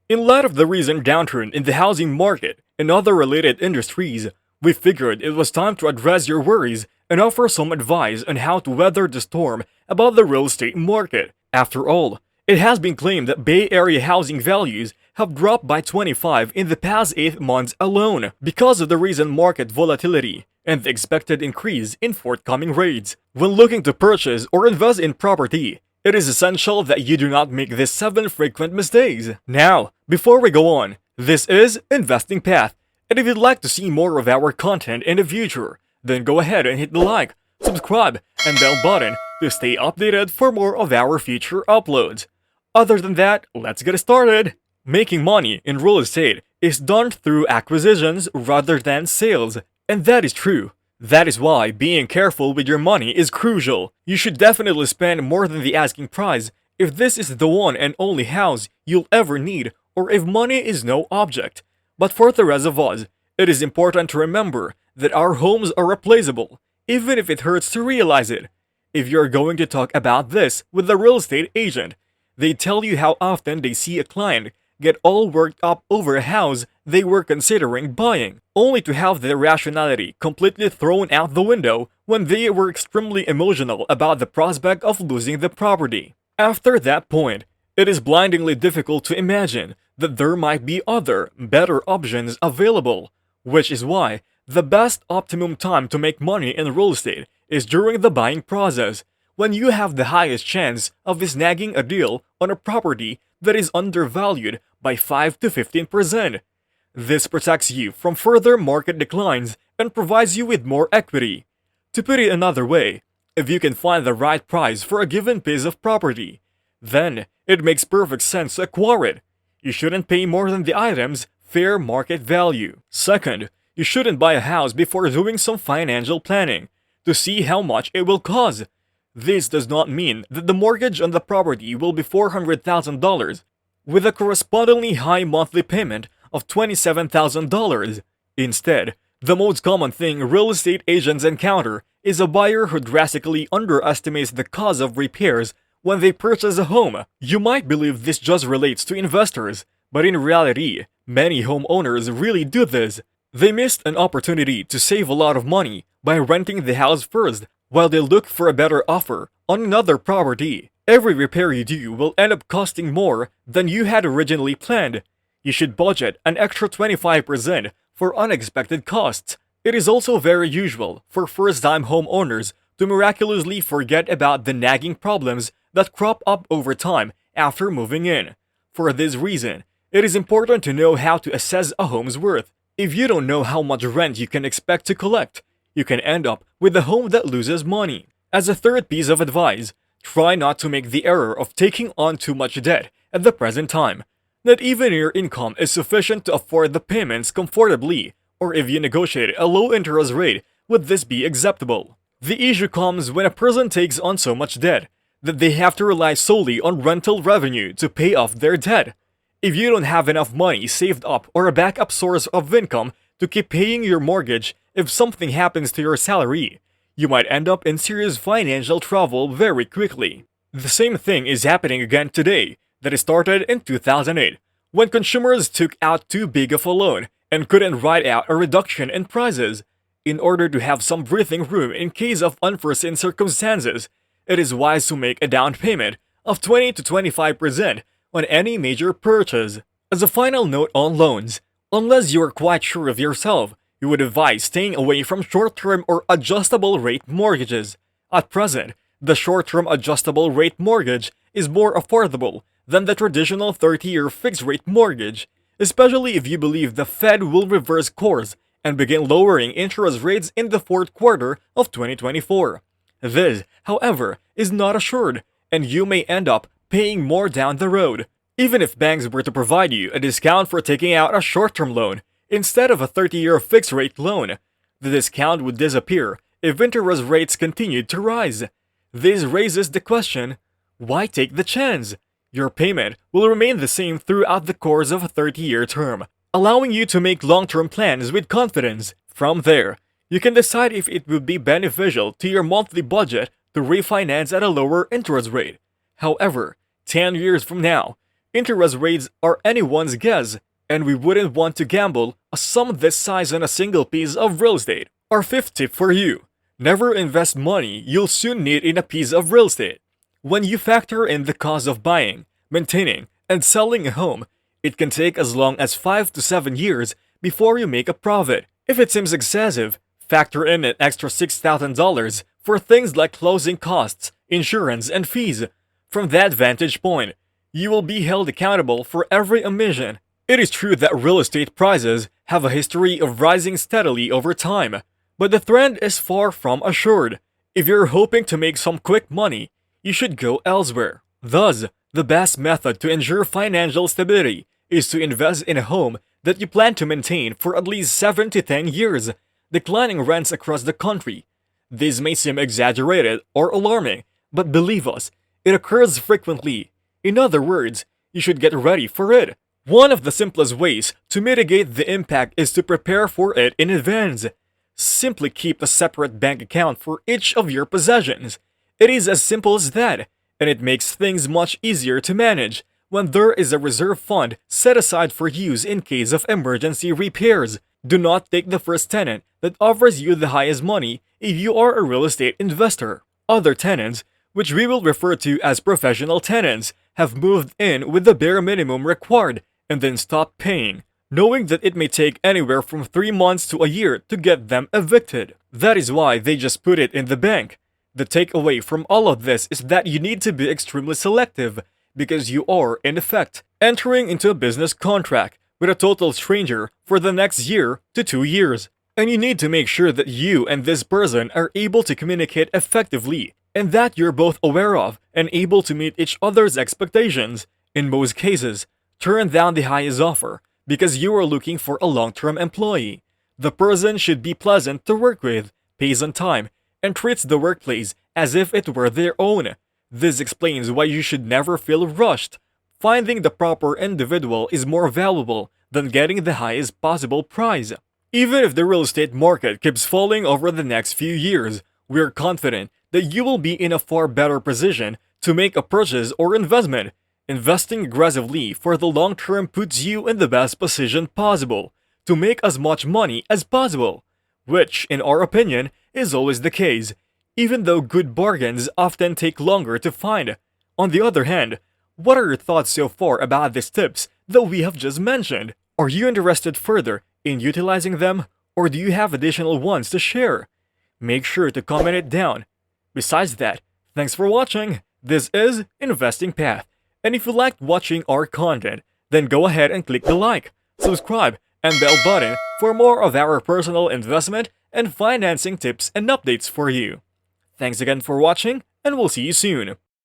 In light of the recent downturn in the housing market and other related industries, we figured it was time to address your worries and offer some advice on how to weather the storm about the real estate market. After all, it has been claimed that Bay Area housing values have dropped by 25 in the past 8 months alone because of the recent market volatility and the expected increase in forthcoming rates. When looking to purchase or invest in property, it is essential that you do not make these 7 frequent mistakes. Now, before we go on, this is Investing Path, and if you'd like to see more of our content in the future, then go ahead and hit the like, subscribe, and bell button to stay updated for more of our future uploads. Other than that, let's get started. Making money in real estate is done through acquisitions rather than sales, and that is true. That is why being careful with your money is crucial. You should definitely spend more than the asking price if this is the one and only house you'll ever need, or if money is no object. But for the rest of us, it is important to remember that our homes are replaceable, even if it hurts to realize it. If you're going to talk about this with a real estate agent, they tell you how often they see a client get all worked up over a house they were considering buying, only to have their rationality completely thrown out the window when they were extremely emotional about the prospect of losing the property. After that point, it is blindingly difficult to imagine that there might be other, better options available, which is why the best optimum time to make money in real estate is during the buying process, when you have the highest chance of snagging a deal on a property that is undervalued by 5 to 15%. This protects you from further market declines and provides you with more equity. To put it another way, if you can find the right price for a given piece of property, then it makes perfect sense to acquire it. You shouldn't pay more than the item's fair market value. Second, you shouldn't buy a house before doing some financial planning to see how much it will cost. This does not mean that the mortgage on the property will be $400,000 with a correspondingly high monthly payment of $27,000. Instead, the most common thing real estate agents encounter is a buyer who drastically underestimates the cost of repairs when they purchase a home. You might believe this just relates to investors, but in reality, many homeowners really do this. They missed an opportunity to save a lot of money by renting the house first while they look for a better offer on another property. Every repair you do will end up costing more than you had originally planned. You should budget an extra 25% for unexpected costs. It is also very usual for first-time homeowners to miraculously forget about the nagging problems that crop up over time after moving in. For this reason, it is important to know how to assess a home's worth. If you don't know how much rent you can expect to collect, you can end up with a home that loses money. As a third piece of advice, try not to make the error of taking on too much debt at the present time. Not even your income is sufficient to afford the payments comfortably, or if you negotiate a low interest rate, would this be acceptable? The issue comes when a person takes on so much debt that they have to rely solely on rental revenue to pay off their debt. If you don't have enough money saved up or a backup source of income to keep paying your mortgage if something happens to your salary, you might end up in serious financial trouble very quickly. The same thing is happening again today that it started in 2008, when consumers took out too big of a loan and couldn't write out a reduction in prices. In order to have some breathing room in case of unforeseen circumstances, it is wise to make a down payment of 20 to 25% on any major purchase. As a final note on loans, unless you are quite sure of yourself, you would advise staying away from short-term or adjustable rate mortgages. At present, the short-term adjustable rate mortgage is more affordable than the traditional 30-year fixed-rate mortgage, especially if you believe the Fed will reverse course and begin lowering interest rates in the fourth quarter of 2024. This, however, is not assured, and you may end up paying more down the road. Even if banks were to provide you a discount for taking out a short-term loan instead of a 30-year fixed-rate loan, the discount would disappear if interest rates continued to rise. This raises the question, why take the chance? Your payment will remain the same throughout the course of a 30-year term, allowing you to make long-term plans with confidence. From there, you can decide if it would be beneficial to your monthly budget to refinance at a lower interest rate. However, 10 years from now, Interest rates are anyone's guess, and we wouldn't want to gamble a sum this size on a single piece of real estate. Our fifth tip for you: never invest money you'll soon need in a piece of real estate. When you factor in the cost of buying, maintaining, and selling a home, it can take as long as 5 to 7 years before you make a profit. If it seems excessive, factor in an extra $6,000 for things like closing costs, insurance, and fees. From that vantage point, you will be held accountable for every omission. It is true that real estate prices have a history of rising steadily over time, but the trend is far from assured. If you're hoping to make some quick money, you should go elsewhere. Thus, the best method to ensure financial stability is to invest in a home that you plan to maintain for at least 7 to 10 years. Declining rents across the country. This may seem exaggerated or alarming, but believe us, it occurs frequently. In other words, you should get ready for it. One of the simplest ways to mitigate the impact is to prepare for it in advance. Simply keep a separate bank account for each of your possessions. It is as simple as that, and it makes things much easier to manage when there is a reserve fund set aside for use in case of emergency repairs. Do not take the first tenant that offers you the highest money if you are a real estate investor. Other tenants, which we will refer to as professional tenants, have moved in with the bare minimum required and then stopped paying, knowing that it may take anywhere from 3 months to a year to get them evicted. That is why they just put it in the bank. The takeaway from all of this is that you need to be extremely selective because you are, in effect, entering into a business contract with a total stranger for the next year to 2 years. And you need to make sure that you and this person are able to communicate effectively and that you're both aware of and able to meet each other's expectations. In most cases, turn down the highest offer because you are looking for a long-term employee. The person should be pleasant to work with, pays on time, and treats the workplace as if it were their own. This explains why you should never feel rushed. Finding the proper individual is more valuable than getting the highest possible price. Even if the real estate market keeps falling over the next few years, we are confident that you will be in a far better position to make a purchase or investment. Investing aggressively for the long term puts you in the best position possible to make as much money as possible, which, in our opinion, is always the case, even though good bargains often take longer to find. On the other hand, what are your thoughts so far about these tips that we have just mentioned? Are you interested further in utilizing them, or do you have additional ones to share? Make sure to comment it down. Besides that, thanks for watching. This is Investing Path, and if you liked watching our content, then go ahead and click the like, subscribe, and bell button for more of our personal investment and financing tips and updates for you. Thanks again for watching, and we'll see you soon.